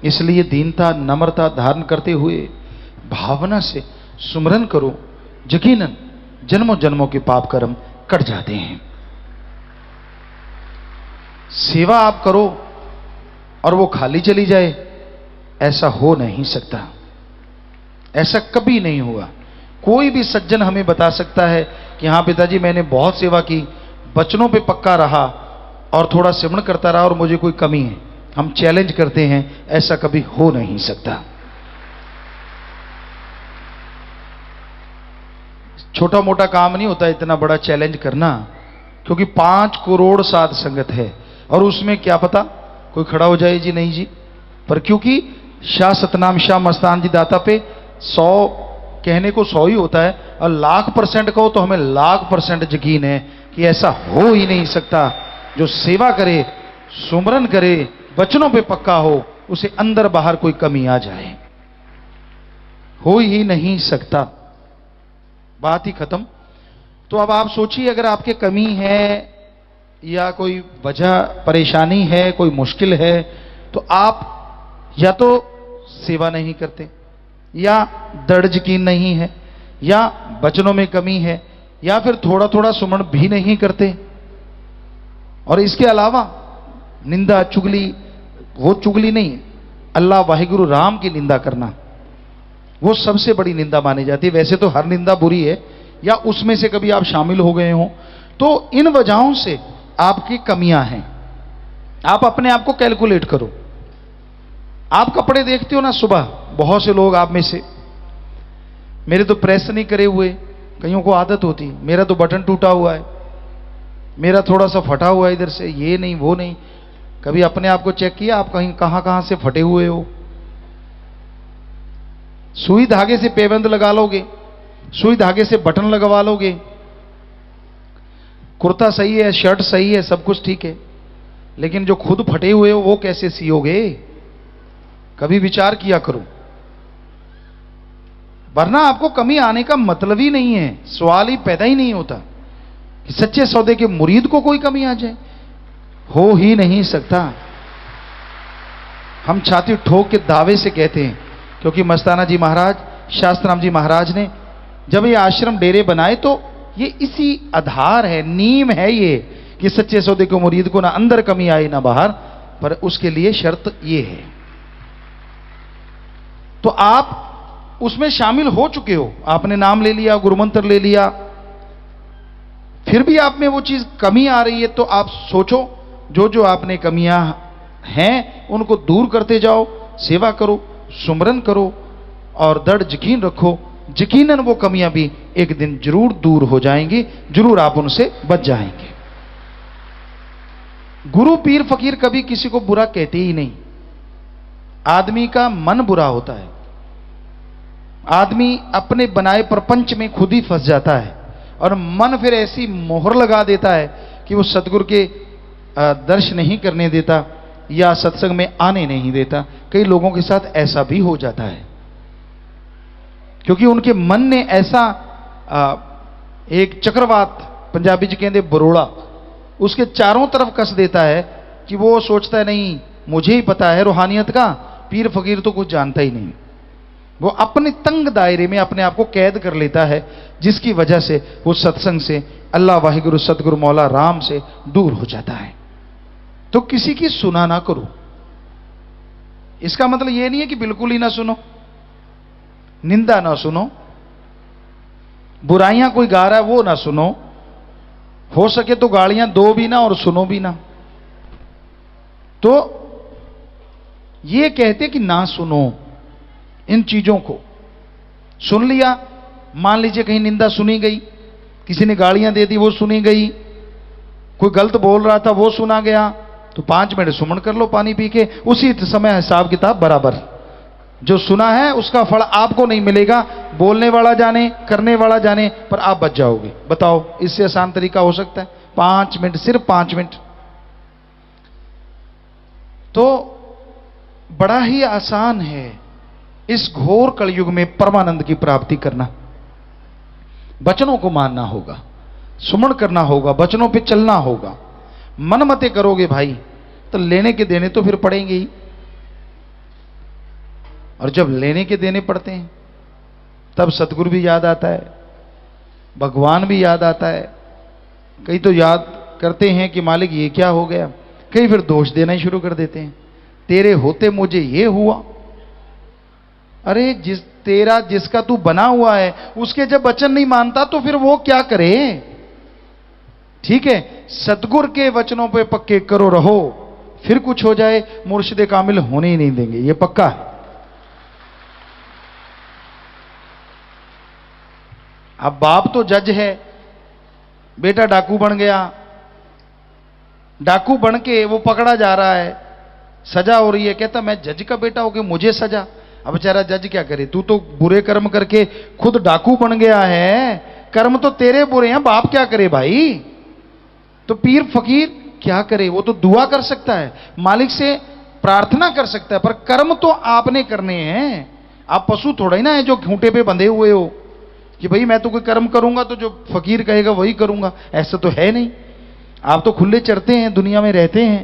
इसलिए दीनता नम्रता धारण करते हुए भावना से सुमरन करो, यकीनन जन्मों जन्मों के पाप कर्म कट जाते हैं। सेवा आप करो और वो खाली चली जाए, ऐसा हो नहीं सकता, ऐसा कभी नहीं हुआ। कोई भी सज्जन हमें बता सकता है कि हाँ पिताजी मैंने बहुत सेवा की, वचनों पे पक्का रहा और थोड़ा सिमरण करता रहा और मुझे कोई कमी है, हम चैलेंज करते हैं, ऐसा कभी हो नहीं सकता। छोटा मोटा काम नहीं होता इतना बड़ा चैलेंज करना, क्योंकि 5 करोड़ साध संगत है और उसमें क्या पता कोई खड़ा हो जाए जी नहीं जी, पर क्योंकि शाह सतनाम शाह मस्तान जी दाता पे 100 कहने को 100 ही होता है और 1,00,000% कहो तो हमें 1,00,000% यकीन है कि ऐसा हो ही नहीं सकता। जो सेवा करे, सुमरन करे, वचनों पे पक्का हो, उसे अंदर बाहर कोई कमी आ जाए, हो ही नहीं सकता, बात ही खत्म। तो अब आप सोचिए, अगर आपके कमी है या कोई वजह परेशानी है, कोई मुश्किल है, तो आप या तो सेवा नहीं करते, या दृढ़ यकीन नहीं है, या वचनों में कमी है, या फिर थोड़ा थोड़ा सुमरण भी नहीं करते। और इसके अलावा निंदा चुगली, वो चुगली नहीं, अल्लाह वाहिगुरु राम की निंदा करना वो सबसे बड़ी निंदा मानी जाती है। वैसे तो हर निंदा बुरी है, या उसमें से कभी आप शामिल हो गए हो, तो इन वजहों से आपकी कमियां हैं। आप अपने आप को कैलकुलेट करो। आप कपड़े देखते हो ना सुबह, बहुत से लोग आप में से, मेरे तो प्रेस नहीं करे हुए, कईयों को आदत होती, मेरा तो बटन टूटा हुआ है, मेरा थोड़ा सा फटा हुआ है इधर से, ये नहीं वो नहीं। कभी अपने आप को चेक किया आप कहीं कहां कहां से फटे हुए हो? सुई धागे से पेबंद लगा लोगे, सुई धागे से बटन लगवा लोगे, कुर्ता सही है, शर्ट सही है, सब कुछ ठीक है, लेकिन जो खुद फटे हुए हो वो कैसे सियोगे? कभी विचार किया करो, वरना आपको कमी आने का मतलब ही नहीं है, सवाल ही पैदा ही नहीं होता कि सच्चे सौदे के मुरीद को कोई कमी आ जाए, हो ही नहीं सकता। हम छाती ठोक के दावे से कहते हैं, क्योंकि मस्ताना जी महाराज, शास्त्राम जी महाराज ने जब ये आश्रम डेरे बनाए तो ये इसी आधार है, नीम है ये, कि सच्चे सौदे के मुरीद को ना अंदर कमी आए ना बाहर, पर उसके लिए शर्त ये है। तो आप उसमें शामिल हो चुके हो, आपने नाम ले लिया, गुरुमंत्र ले लिया, फिर भी आप में वो चीज कमी आ रही है, तो आप सोचो जो जो आपने कमियां हैं उनको दूर करते जाओ, सेवा करो, सुमरन करो और दृढ़ यकीन रखो, यकीनन वो कमियां भी एक दिन जरूर दूर हो जाएंगी, जरूर आप उनसे बच जाएंगे। गुरु पीर फकीर कभी किसी को बुरा कहते ही नहीं। आदमी का मन बुरा होता है, आदमी अपने बनाए प्रपंच में खुद ही फंस जाता है और मन फिर ऐसी मोहर लगा देता है कि वो सतगुरु के दर्शन नहीं करने देता या सत्संग में आने नहीं देता। कई लोगों के साथ ऐसा भी हो जाता है, क्योंकि उनके मन ने ऐसा एक चक्रवात, पंजाबी जी कहते बरोड़ा, उसके चारों तरफ कस देता है कि वो सोचता है नहीं मुझे ही पता है रूहानियत का, पीर फकीर तो कुछ जानता ही नहीं। वो अपने तंग दायरे में अपने आप को कैद कर लेता है, जिसकी वजह से वो सत्संग से, अल्लाह वाहिगुरु सतगुरु मौला राम से दूर हो जाता है। तो किसी की सुना ना करो। इसका मतलब यह नहीं है कि बिल्कुल ही ना सुनो, निंदा ना सुनो, बुराइयां कोई गा रहा है वो ना सुनो, हो सके तो गालियां दो भी ना और सुनो भी ना। तो ये कहते कि ना सुनो इन चीजों को। सुन लिया, मान लीजिए कहीं निंदा सुनी गई, किसी ने गालियां दे दी वो सुनी गई, कोई गलत बोल रहा था वो सुना गया, तो 5 मिनट सुमन कर लो पानी पी के, उसी समय हिसाब किताब बराबर। जो सुना है उसका फल आपको नहीं मिलेगा, बोलने वाला जाने, करने वाला जाने, पर आप बच जाओगे। बताओ इससे आसान तरीका हो सकता है? 5 मिनट, सिर्फ 5 मिनट। तो बड़ा ही आसान है इस घोर कलयुग में परमानंद की प्राप्ति करना। वचनों को मानना होगा, सुमन करना होगा, वचनों पे चलना होगा। मन मते करोगे भाई तो लेने के देने तो फिर पड़ेंगे ही। और जब लेने के देने पड़ते हैं तब सतगुरु भी याद आता है, भगवान भी याद आता है। कई तो याद करते हैं कि मालिक ये क्या हो गया, कई फिर दोष देना ही शुरू कर देते हैं, तेरे होते मुझे ये हुआ। अरे जिसका तू बना हुआ है उसके जब वचन नहीं मानता तो फिर वो क्या करे। ठीक है, सतगुर के वचनों पे पक्के करो रहो, फिर कुछ हो जाए मुर्शिदे कामिल होने ही नहीं देंगे, ये पक्का है। अब बाप तो जज है, बेटा डाकू बन गया, डाकू बन के वो पकड़ा जा रहा है, सजा हो रही है, कहता मैं जज का बेटा होके मुझे सजा। अब बेचारा जज क्या करे, तू तो बुरे कर्म करके खुद डाकू बन गया है, कर्म तो तेरे बुरे हैं, बाप क्या करे भाई। तो पीर फकीर क्या करे, वो तो दुआ कर सकता है, मालिक से प्रार्थना कर सकता है, पर कर्म तो आपने करने हैं। आप पशु थोड़ा ही ना है जो खूंटे पे बंधे हुए हो कि भाई मैं तो कोई कर्म करूंगा तो जो फकीर कहेगा वही करूंगा, ऐसा तो है नहीं। आप तो खुले चढ़ते हैं, दुनिया में रहते हैं,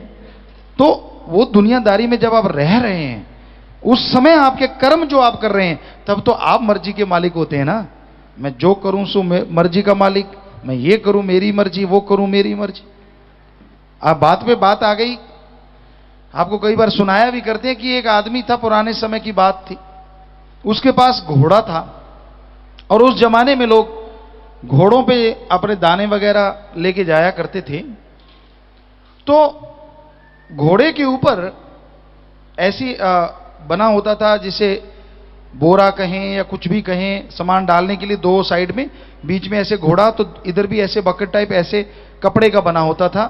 तो वो दुनियादारी में जब आप रह रहे हैं उस समय आपके कर्म जो आप कर रहे हैं तब तो आप मर्जी के मालिक होते हैं ना। मैं जो करूं सो मर्जी का मालिक, मैं ये करूं मेरी मर्जी, वो करूं मेरी मर्जी। आप बात पे बात आ गई, आपको कई बार सुनाया भी करते हैं कि एक आदमी था, पुराने समय की बात थी, उसके पास घोड़ा था और उस जमाने में लोग घोड़ों पे अपने दाने वगैरह लेके जाया करते थे। तो घोड़े के ऊपर ऐसी बना होता था जिसे बोरा कहें या कुछ भी कहें, सामान डालने के लिए दो साइड में, बीच में ऐसे घोड़ा, तो इधर भी ऐसे बकेट टाइप ऐसे कपड़े का बना होता था।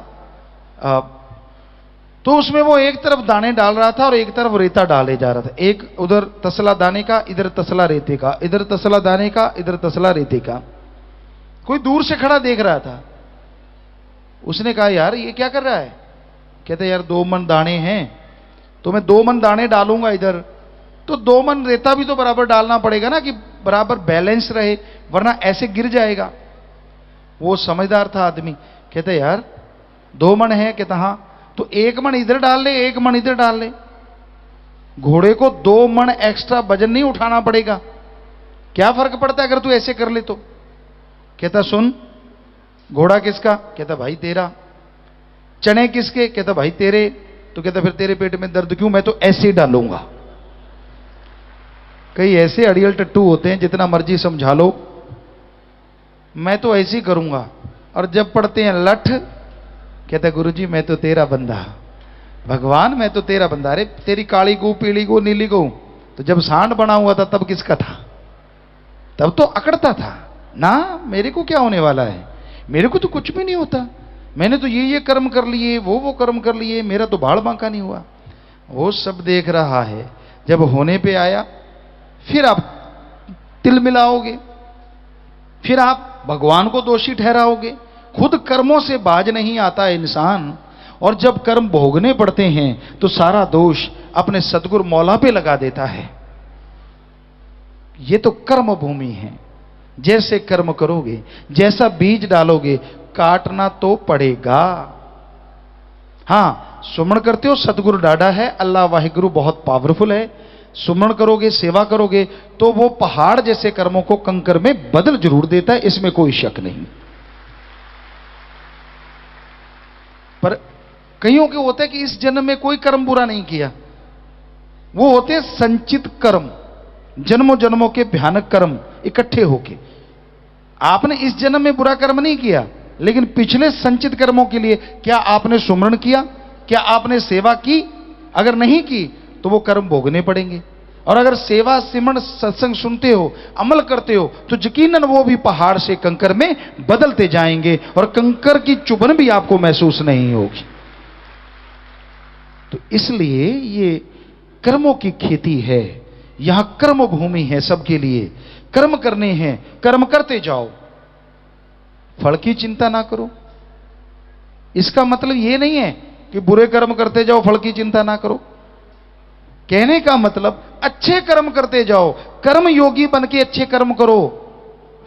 तो उसमें वो एक तरफ दाने डाल रहा था और एक तरफ रेता डाले जा रहा था, एक उधर तसला दाने का, इधर तसला रेते का, इधर तसला दाने का, इधर तसला रेते का। कोई दूर से खड़ा देख रहा था, उसने कहा यार ये क्या कर रहा है। कहते यार 2 मन दाने हैं तो मैं 2 मन दाने डालूंगा इधर, तो 2 मन रेता भी तो बराबर डालना पड़ेगा ना कि बराबर बैलेंस रहे, वरना ऐसे गिर जाएगा। वो समझदार था आदमी, कहते यार 2 मन है, कहता हाँ, तो 1 मन इधर डाल ले, 1 मन इधर डाल ले, घोड़े को 2 मन एक्स्ट्रा वजन नहीं उठाना पड़ेगा, क्या फर्क पड़ता है अगर तू ऐसे कर ले तो। कहता सुन, घोड़ा किसका, कहता भाई तेरा। चने किसके, कहता भाई तेरे। तो कहता फिर तेरे पेट में दर्द क्यों, मैं तो ऐसे ही डालूंगा। कई ऐसे अड़ियल टट्टू होते हैं, जितना मर्जी समझा लो, मैं तो ऐसे ही करूंगा, और जब पढ़ते हैं लठ, कहता गुरुजी मैं तो तेरा बंदा, भगवान मैं तो तेरा बंदा। अरे तेरी काली गऊ, पीली गऊ, नीली गऊ, तो जब सांड बना हुआ था तब किसका था, तब तो अकड़ता था ना, मेरे को क्या होने वाला है, मेरे को तो कुछ भी नहीं होता, मैंने तो ये कर्म कर लिए, वो कर्म कर लिए, मेरा तो भाड़ बांका नहीं हुआ। वो सब देख रहा है, जब होने पे आया फिर आप तिल मिलाओगे, फिर आप भगवान को दोषी ठहराओगे। खुद कर्मों से बाज नहीं आता इंसान, और जब कर्म भोगने पड़ते हैं तो सारा दोष अपने सतगुरु मौला पे लगा देता है। ये तो कर्म भूमि है, जैसे कर्म करोगे, जैसा बीज डालोगे, काटना तो पड़ेगा। हां, सुमन करते हो सतगुरु डाढ़ा है, अल्लाह वाहिगुरु बहुत पावरफुल है, सुमन करोगे, सेवा करोगे तो वो पहाड़ जैसे कर्मों को कंकर में बदल जरूर देता है, इसमें कोई शक नहीं। पर कईयों के होता है कि इस जन्म में कोई कर्म बुरा नहीं किया, वो होते हैं संचित कर्म, जन्मों जन्मों के भयानक कर्म इकट्ठे होके। आपने इस जन्म में बुरा कर्म नहीं किया, लेकिन पिछले संचित कर्मों के लिए क्या आपने सुमरण किया, क्या आपने सेवा की, अगर नहीं की तो वो कर्म भोगने पड़ेंगे। और अगर सेवा सिमरण सत्संग सुनते हो, अमल करते हो, तो यकीनन वो भी पहाड़ से कंकर में बदलते जाएंगे और कंकर की चुभन भी आपको महसूस नहीं होगी। तो इसलिए ये कर्मों की खेती है, यहां कर्म भूमि है, सबके लिए कर्म करने हैं, कर्म करते जाओ, फल की चिंता ना करो। इसका मतलब यह नहीं है कि बुरे कर्म करते जाओ, फल की चिंता ना करो। कहने का मतलब अच्छे कर्म करते जाओ, कर्म योगी बन के अच्छे कर्म करो,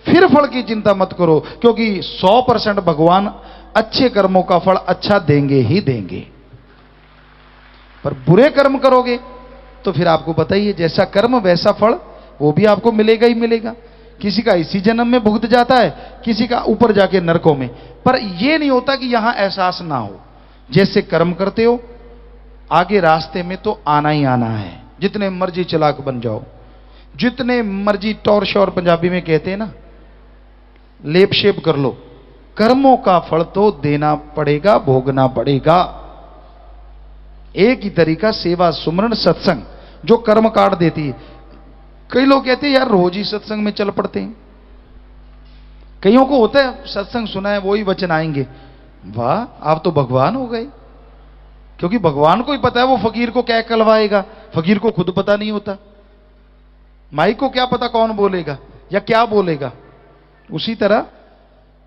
फिर फल की चिंता मत करो, क्योंकि 100% भगवान अच्छे कर्मों का फल अच्छा देंगे ही देंगे। पर बुरे कर्म करोगे तो फिर आपको पता ही है, जैसा कर्म वैसा फल वो भी आपको मिलेगा ही मिलेगा। किसी का इसी जन्म में भुगत जाता है, किसी का ऊपर जाके नरकों में। पर यह नहीं होता कि यहां एहसास ना हो। जैसे कर्म करते हो आगे रास्ते में तो आना ही आना है। जितने मर्जी चालाक बन जाओ, जितने मर्जी टौर शौर पंजाबी में कहते हैं ना, लेप शेप कर लो, कर्मों का फल तो देना पड़ेगा, भोगना पड़ेगा। एक ही तरीका सेवा सुमरण सत्संग जो कर्म काट देती है। कई लोग कहते हैं यार रोज ही सत्संग में चल पड़ते हैं। कईयों को होता है सत्संग सुना है वो ही वचन आएंगे, वाह आप तो भगवान हो गए। क्योंकि भगवान को ही पता है वो फकीर को क्या कहलवाएगा, फकीर को खुद पता नहीं होता। माई को क्या पता कौन बोलेगा या क्या बोलेगा। उसी तरह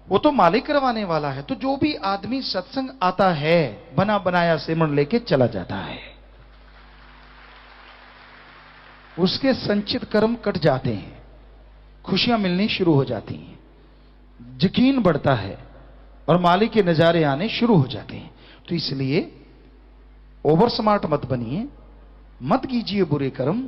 वो तो मालिक करवाने वाला है। तो जो भी आदमी सत्संग आता है बना बनाया सिमरन लेके चला जाता है, उसके संचित कर्म कट जाते हैं, खुशियां मिलनी शुरू हो जाती हैं, यकीन बढ़ता है और मालिक के नजारे आने शुरू हो जाते हैं। तो इसलिए ओवर स्मार्ट मत बनिए, मत कीजिए बुरे कर्म,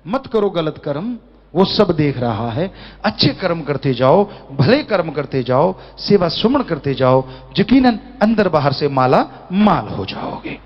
मत करो गलत कर्म, वो सब देख रहा है। अच्छे कर्म करते जाओ, भले कर्म करते जाओ, सेवा सुमन करते जाओ, यकीनन अंदर बाहर से माला माल हो जाओगे।